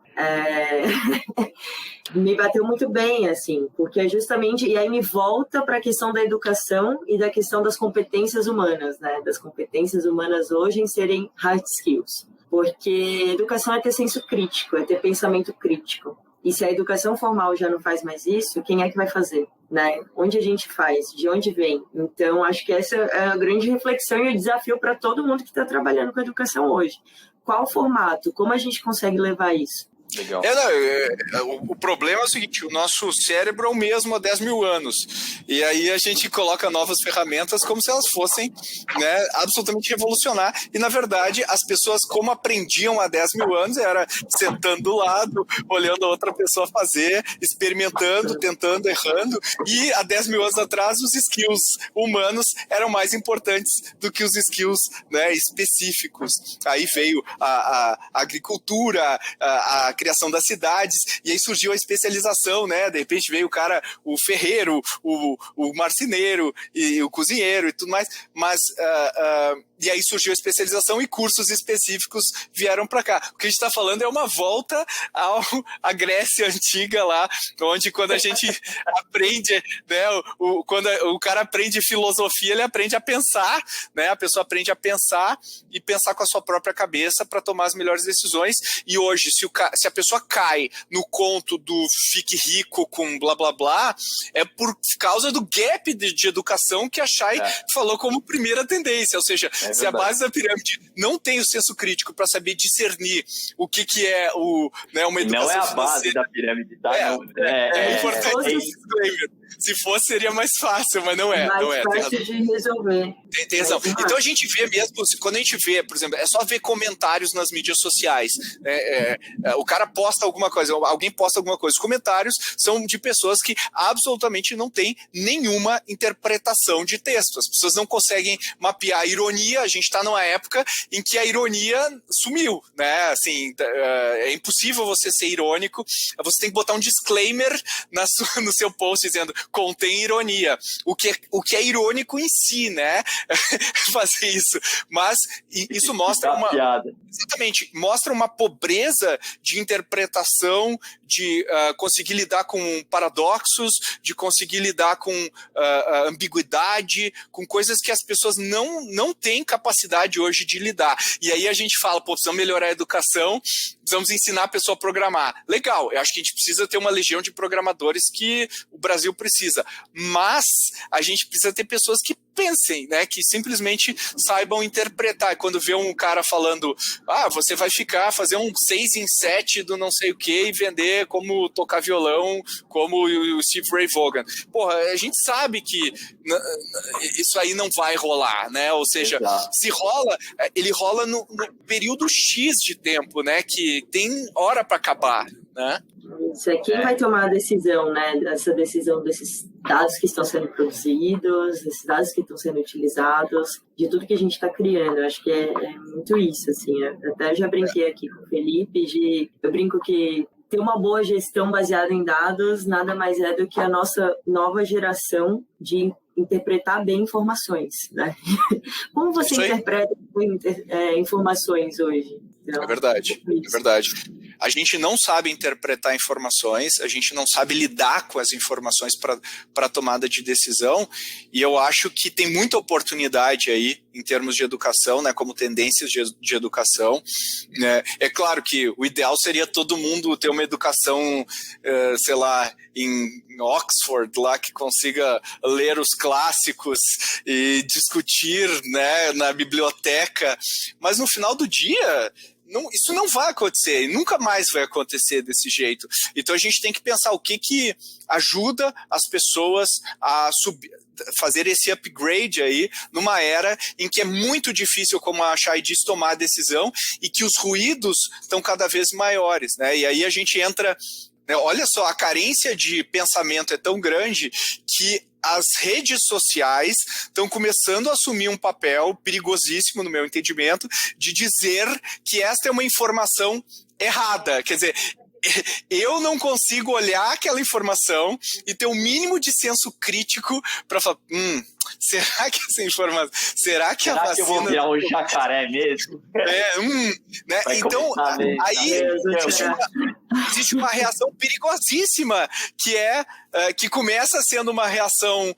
me bateu muito bem, assim, porque é justamente, e aí me volta para a questão da educação e da questão das competências humanas, né, das competências humanas hoje em serem hard skills, porque educação é ter senso crítico, é ter pensamento crítico. E se a educação formal já não faz mais isso, quem é que vai fazer? Né? Onde a gente faz? De onde vem? Então, acho que essa é a grande reflexão e o desafio para todo mundo que está trabalhando com educação hoje. Qual o formato? Como a gente consegue levar isso? Legal. O problema é o seguinte, o nosso cérebro é o mesmo há 10 mil anos, e aí a gente coloca novas ferramentas como se elas fossem, né, absolutamente revolucionar, e na verdade as pessoas como aprendiam há 10 mil anos era sentando do lado, olhando a outra pessoa fazer, experimentando, tentando, errando, e há 10 mil anos atrás os skills humanos eram mais importantes do que os skills, né, específicos. Aí veio a agricultura, a criação das cidades, e aí surgiu a especialização, né? De repente veio o cara, o ferreiro, o marceneiro e o cozinheiro e tudo mais, mas e aí surgiu a especialização e cursos específicos vieram para cá. O que a gente está falando é uma volta à Grécia antiga lá, onde quando a gente aprende, né? Quando o cara aprende filosofia, ele aprende a pensar, né? A pessoa aprende a pensar e pensar com a sua própria cabeça para tomar as melhores decisões. E hoje, se a pessoa cai no conto do fique rico com blá blá blá, é por causa do gap de educação que a Chay falou como primeira tendência, ou seja, se a base da pirâmide não tem o senso crítico para saber discernir o que é né, uma educação não é a financeira. Base da pirâmide, tá? É importante esse disclaimer. Se fosse, seria mais fácil, mas não é. Mais fácil de resolver. Tem razão. Então a gente vê mesmo, quando a gente vê, por exemplo, é só ver comentários nas mídias sociais. O cara posta alguma coisa, alguém posta alguma coisa. Os comentários são de pessoas que absolutamente não têm nenhuma interpretação de texto. As pessoas não conseguem mapear a ironia. A gente está numa época em que a ironia sumiu, né? Assim, é impossível você ser irônico. Você tem que botar um disclaimer no seu post dizendo contém ironia. O que é irônico em si, né? Fazer isso. Mas isso mostra uma... Exatamente. Mostra uma pobreza de interpretação, de conseguir lidar com paradoxos, de conseguir lidar com ambiguidade, com coisas que as pessoas não têm capacidade hoje de lidar. E aí a gente fala, precisamos melhorar a educação, precisamos ensinar a pessoa a programar. Legal, eu acho que a gente precisa ter uma legião de programadores que o Brasil precisa, mas a gente precisa ter pessoas que pensem, né, que simplesmente saibam interpretar. Quando vê um cara falando, você vai fazer um 6 em 7 do não sei o que e vender como tocar violão, como o Steve Ray Vaughan. Porra, a gente sabe que isso aí não vai rolar, né, ou seja, se rola, ele rola no período X de tempo, né, que tem hora para acabar, né. Isso é quem vai tomar a decisão, né? Essa decisão desses dados que estão sendo produzidos, desses dados que estão sendo utilizados, de tudo que a gente está criando. Eu acho que é muito isso, assim. Eu até já brinquei aqui com o Felipe, eu brinco que ter uma boa gestão baseada em dados nada mais é do que a nossa nova geração de interpretar bem informações, né? Como você interpreta informações hoje? Então, é verdade. A gente não sabe interpretar informações, a gente não sabe lidar com as informações para tomada de decisão, e eu acho que tem muita oportunidade aí em termos de educação, né, como tendências de educação. Né? É claro que o ideal seria todo mundo ter uma educação, sei lá, em Oxford, lá que consiga ler os clássicos e discutir, né, na biblioteca, mas no final do dia... isso não vai acontecer, e nunca mais vai acontecer desse jeito. Então a gente tem que pensar o que ajuda as pessoas a fazer esse upgrade aí numa era em que é muito difícil, como a Chay disse, tomar a decisão e que os ruídos estão cada vez maiores, né? E aí a gente entra... Olha só, a carência de pensamento é tão grande que as redes sociais estão começando a assumir um papel perigosíssimo, no meu entendimento, de dizer que esta é uma informação errada. Quer dizer, eu não consigo olhar aquela informação e ter o mínimo de senso crítico para falar, será que essa informação, será que a vacina... que eu vou virar um jacaré mesmo? Né? Então, aí existe uma reação perigosíssima, que começa sendo uma reação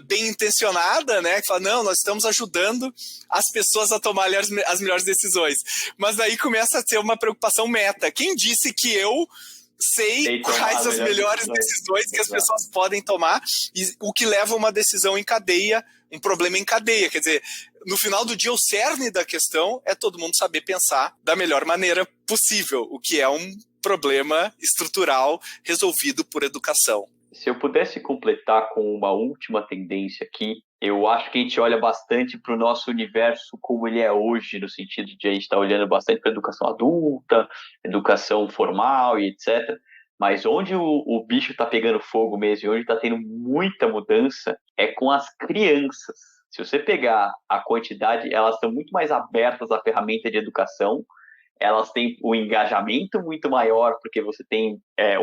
bem intencionada, né? Que fala, não, nós estamos ajudando as pessoas a tomar as melhores decisões. Mas aí começa a ter uma preocupação meta. Quem disse que eu sei quais as melhores decisões que as pessoas podem tomar, e o que leva a uma decisão em cadeia, um problema em cadeia? Quer dizer, no final do dia, o cerne da questão é todo mundo saber pensar da melhor maneira possível, o que é um problema estrutural resolvido por educação. Se eu pudesse completar com uma última tendência aqui, eu acho que a gente olha bastante para o nosso universo como ele é hoje, no sentido de a gente estar olhando bastante para a educação adulta, educação formal e etc. Mas onde o bicho está pegando fogo mesmo, e onde está tendo muita mudança, é com as crianças. Se você pegar a quantidade, elas estão muito mais abertas à ferramenta de educação, elas têm um engajamento muito maior, porque você tem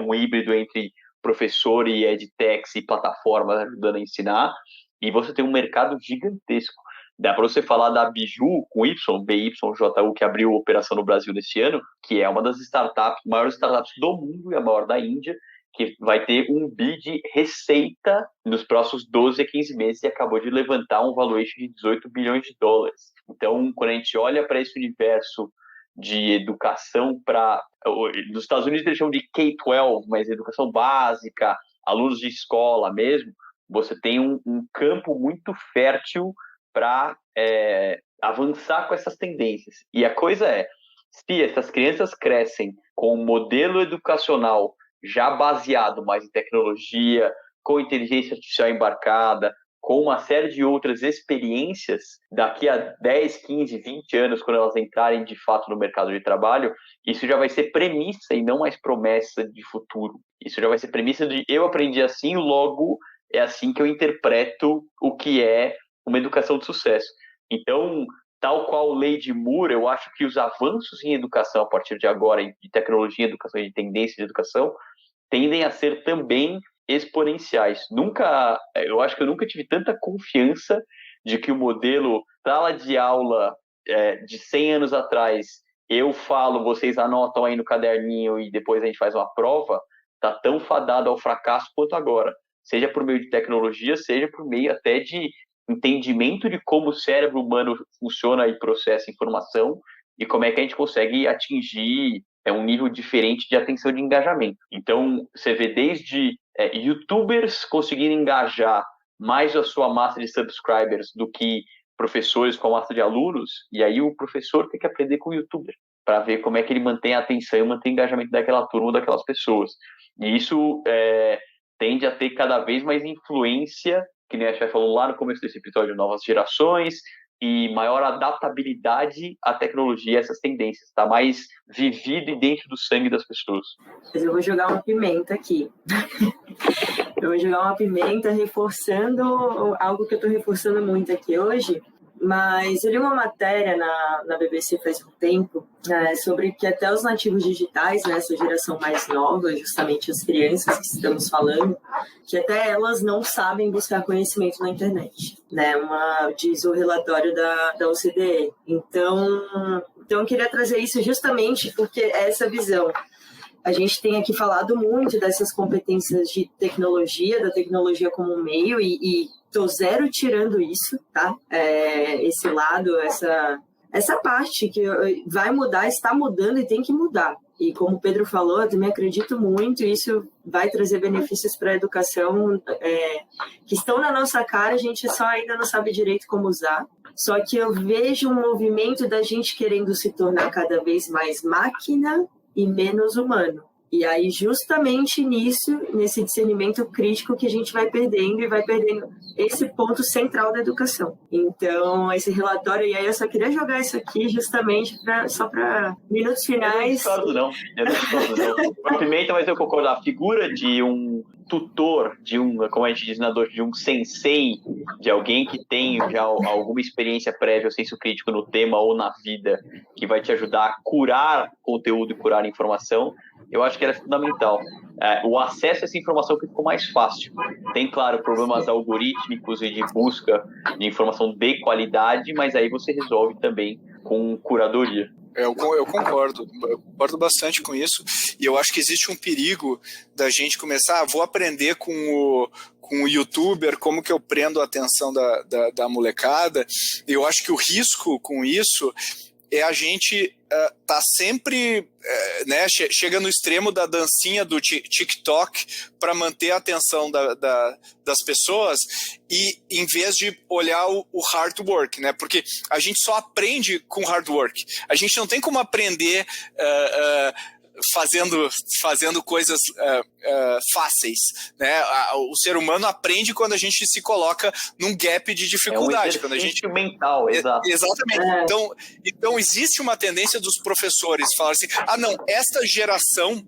um híbrido entre professor e edtechs e plataformas ajudando a ensinar, e você tem um mercado gigantesco. Dá para você falar da Biju, com Y, BYJU, que abriu operação no Brasil nesse ano, que é uma das maiores startups do mundo e a maior da Índia, que vai ter um bi de receita nos próximos 12 a 15 meses e acabou de levantar um valuation de $18 bilhões. Então, quando a gente olha para esse universo de educação nos Estados Unidos eles chamam de K-12, mas educação básica, alunos de escola mesmo, você tem um campo muito fértil para avançar com essas tendências. E a coisa se essas crianças crescem com um modelo educacional já baseado mais em tecnologia, com inteligência artificial embarcada, com uma série de outras experiências, daqui a 10, 15, 20 anos, quando elas entrarem de fato no mercado de trabalho, isso já vai ser premissa e não mais promessa de futuro. Isso já vai ser premissa de eu aprendi assim, logo é assim que eu interpreto o que é uma educação de sucesso. Então, tal qual lei de Moore, eu acho que os avanços em educação a partir de agora, de tecnologia em educação e de tendência de educação, tendem a ser também exponenciais. Eu acho que eu nunca tive tanta confiança de que o modelo sala de aula de 100 anos atrás, eu falo, vocês anotam aí no caderninho e depois a gente faz uma prova, está tão fadado ao fracasso quanto agora. Seja por meio de tecnologia, seja por meio até de entendimento de como o cérebro humano funciona e processa informação e como é que a gente consegue atingir um nível diferente de atenção de engajamento. Então, você vê desde youtubers conseguirem engajar mais a sua massa de subscribers do que professores com a massa de alunos, e aí o professor tem que aprender com o youtuber para ver como é que ele mantém a atenção e mantém o engajamento daquela turma ou daquelas pessoas. E isso tende a ter cada vez mais influência, que nem a gente falou lá no começo desse episódio, novas gerações e maior adaptabilidade à tecnologia, essas tendências. Está mais vivido e dentro do sangue das pessoas. Mas eu vou jogar uma pimenta aqui. Eu vou jogar uma pimenta reforçando algo que eu estou reforçando muito aqui hoje. Mas eu li uma matéria na BBC faz um tempo sobre que até os nativos digitais, né, essa geração mais nova, justamente as crianças que estamos falando, que até elas não sabem buscar conhecimento na internet, né? Diz o relatório da OCDE. Então eu queria trazer isso justamente porque é essa visão. A gente tem aqui falado muito dessas competências de tecnologia, da tecnologia como meio, e tô zero tirando isso, tá? Esse lado, essa parte que vai mudar, está mudando e tem que mudar. E como o Pedro falou, eu também acredito muito, isso vai trazer benefícios para a educação que estão na nossa cara, a gente só ainda não sabe direito como usar. Só que eu vejo um movimento da gente querendo se tornar cada vez mais máquina e menos humano. E aí, justamente nesse discernimento crítico que a gente vai perdendo esse ponto central da educação. Então, esse relatório, e aí eu só queria jogar isso aqui justamente só para minutos finais. Eu não discordo, não. Pimenta, mas eu concordo. A figura de um tutor, como a gente diz na dor, de um sensei, de alguém que tem já alguma experiência prévia ou senso crítico no tema ou na vida, que vai te ajudar a curar conteúdo e curar informação, eu acho que era fundamental. O acesso a essa informação que ficou mais fácil. Tem, claro, problemas algorítmicos e de busca de informação de qualidade, mas aí você resolve também com curadoria. Eu concordo bastante com isso, e eu acho que existe um perigo da gente começar, vou aprender com o youtuber, como que eu prendo a atenção da molecada. Eu acho que o risco com isso é a gente tá sempre, né, chega no extremo da dancinha do TikTok para manter a atenção das pessoas, e em vez de olhar o hard work, né, porque a gente só aprende com hard work, a gente não tem como aprender fazendo coisas fáceis, né? O ser humano aprende quando a gente se coloca num gap de dificuldade, quando a gente mental, exato. Exatamente. Então existe uma tendência dos professores falar assim: não, esta geração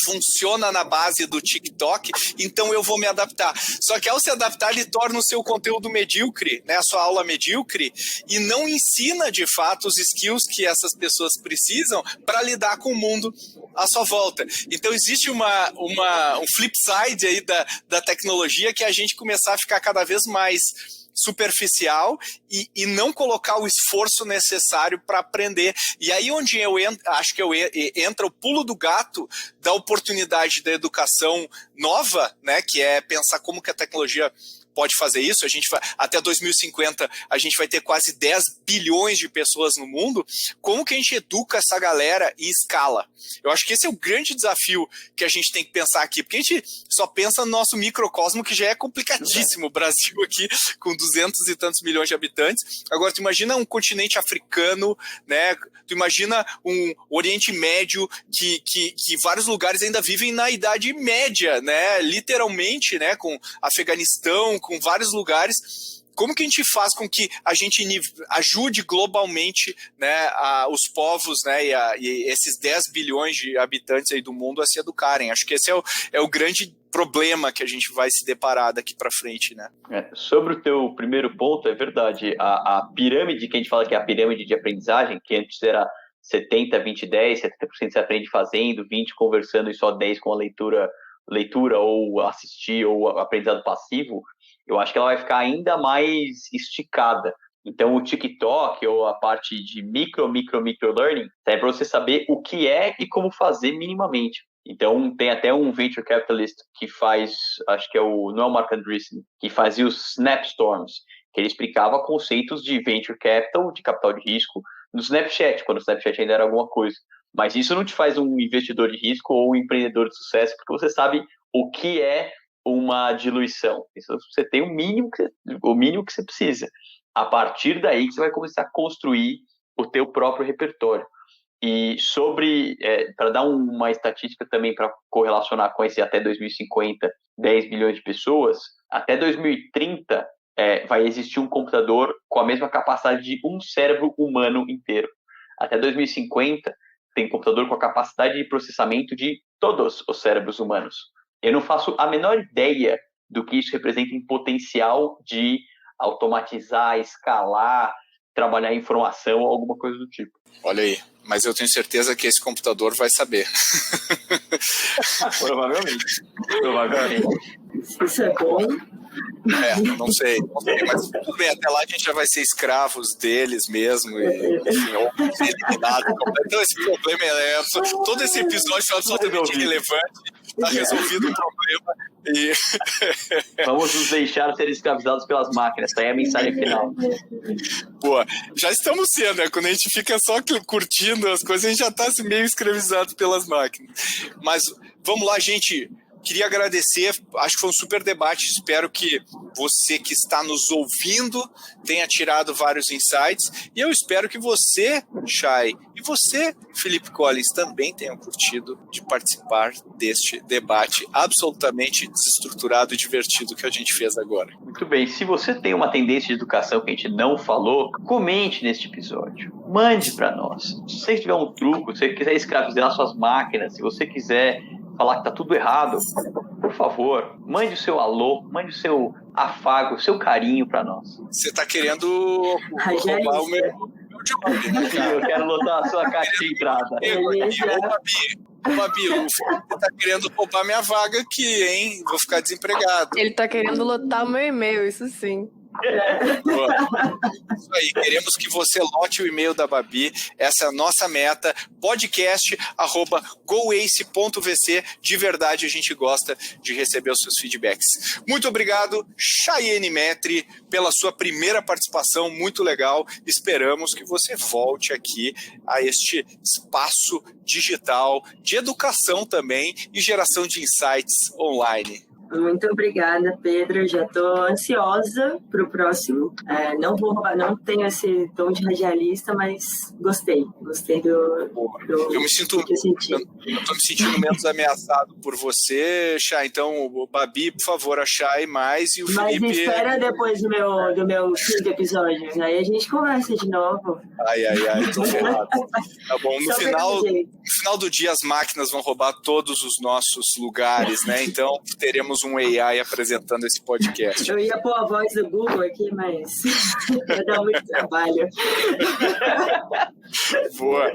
funciona na base do TikTok, então eu vou me adaptar. Só que ao se adaptar, ele torna o seu conteúdo medíocre, né, a sua aula medíocre, e não ensina de fato os skills que essas pessoas precisam para lidar com o mundo à sua volta. Então existe um flip side aí da tecnologia, que é a gente começar a ficar cada vez mais superficial e não colocar o esforço necessário para aprender. E aí onde acho que entra o pulo do gato da oportunidade da educação nova, né, que é pensar como que a tecnologia pode fazer isso. A gente vai, até 2050 a gente vai ter quase 10 bilhões de pessoas no mundo. Como que a gente educa essa galera em escala? Eu acho que esse é o grande desafio que a gente tem que pensar aqui, porque a gente só pensa no nosso microcosmo, que já é complicadíssimo. O Brasil aqui com 200 e tantos milhões de habitantes. Agora tu imagina um continente africano, né? Tu imagina um Oriente Médio que vários lugares ainda vivem na Idade Média, né? Literalmente, né? Com Afeganistão, com vários lugares. Como que a gente faz com que a gente ajude globalmente, né, os povos, né, e esses 10 bilhões de habitantes aí do mundo a se educarem? Acho que esse é o grande problema que a gente vai se deparar daqui para frente, né? Sobre o teu primeiro ponto, é verdade. A pirâmide, que a gente fala que é a pirâmide de aprendizagem, que antes era 70, 20, 10, 70% você aprende fazendo, 20 conversando e só 10 com a leitura ou assistir ou aprendizado passivo, eu acho que ela vai ficar ainda mais esticada. Então, o TikTok ou a parte de micro learning é para você saber o que é e como fazer minimamente. Então, tem até um venture capitalist que faz, acho que não é o Mark Andreessen, que fazia os Snapstorms, que ele explicava conceitos de venture capital, de capital de risco, no Snapchat, quando o Snapchat ainda era alguma coisa. Mas isso não te faz um investidor de risco ou um empreendedor de sucesso, porque você sabe o que é uma diluição. Isso você tem o mínimo que você precisa. A partir daí que você vai começar a construir o teu próprio repertório. E para dar uma estatística também para correlacionar com esse até 2050, 10 bilhões de pessoas, até 2030 vai existir um computador com a mesma capacidade de um cérebro humano inteiro. Até 2050 tem computador com a capacidade de processamento de todos os cérebros humanos. Eu não faço a menor ideia do que isso representa em potencial de automatizar, escalar, trabalhar informação ou alguma coisa do tipo. Olha aí, mas eu tenho certeza que esse computador vai saber. Provavelmente. Isso é bom. Não sei, mas tudo bem, até lá a gente já vai ser escravos deles mesmo, enfim, ou ser eliminado. Então esse problema todo esse episódio foi absolutamente irrelevante, está resolvido o problema e... Vamos nos deixar ser escravizados pelas máquinas, essa é a mensagem final. Pô, já estamos sendo, né? Quando a gente fica só curtindo as coisas, a gente já está meio escravizado pelas máquinas. Mas vamos lá, gente. Queria agradecer, acho que foi um super debate, espero que você que está nos ouvindo tenha tirado vários insights, e eu espero que você, Chay, e você, Felipe Collins, também tenham curtido de participar deste debate absolutamente desestruturado e divertido que a gente fez agora. Muito bem, se você tem uma tendência de educação que a gente não falou, comente neste episódio, mande para nós. Se você tiver um truco, se você quiser escravizar suas máquinas, se você quiser falar que tá tudo errado, por favor, mande o seu alô, mande o seu afago, o seu carinho para nós. Você tá querendo roubar o meu job, né, cara? Eu quero lotar a sua caixa de entrada. Babi, o Felipe tá querendo roubar minha vaga aqui, hein? Vou ficar desempregado. Ele tá querendo lotar o meu e-mail, isso sim. Isso aí, queremos que você lote o e-mail da Babi. Essa é a nossa meta. podcast@goace.vc. De verdade, a gente gosta de receber os seus feedbacks. Muito obrigado, Chayenne Metri, pela sua primeira participação, muito legal. Esperamos que você volte aqui a este espaço digital de educação também e geração de insights online. Muito obrigada, Pedro. Já estou ansiosa para o próximo. Não tenho esse tom de radialista, mas gostei. Gostei do eu me sinto, que eu senti. Eu estou me sentindo menos ameaçado por você, Chay. Então, o Babi, por favor, a Chay mais e o Mas Felipe. espera depois do meu quinto episódio. Aí a gente conversa de novo. Ai, tô ferrado. Tá bom, no Só final do dia as máquinas vão roubar todos os nossos lugares, né? Então teremos um AI apresentando esse podcast. Eu ia pôr a voz do Google aqui, mas vai dar muito trabalho. Boa.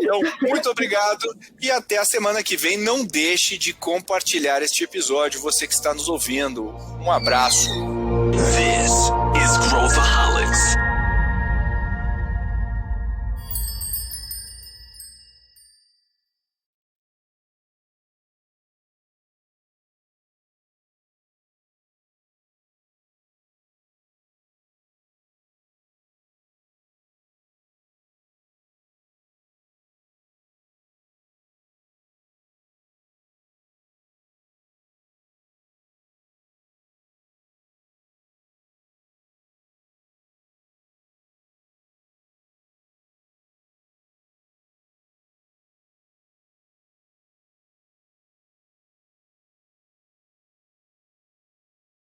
Então, muito obrigado e até a semana que vem. Não deixe de compartilhar este episódio, você que está nos ouvindo. Um abraço. This is Growthaholics.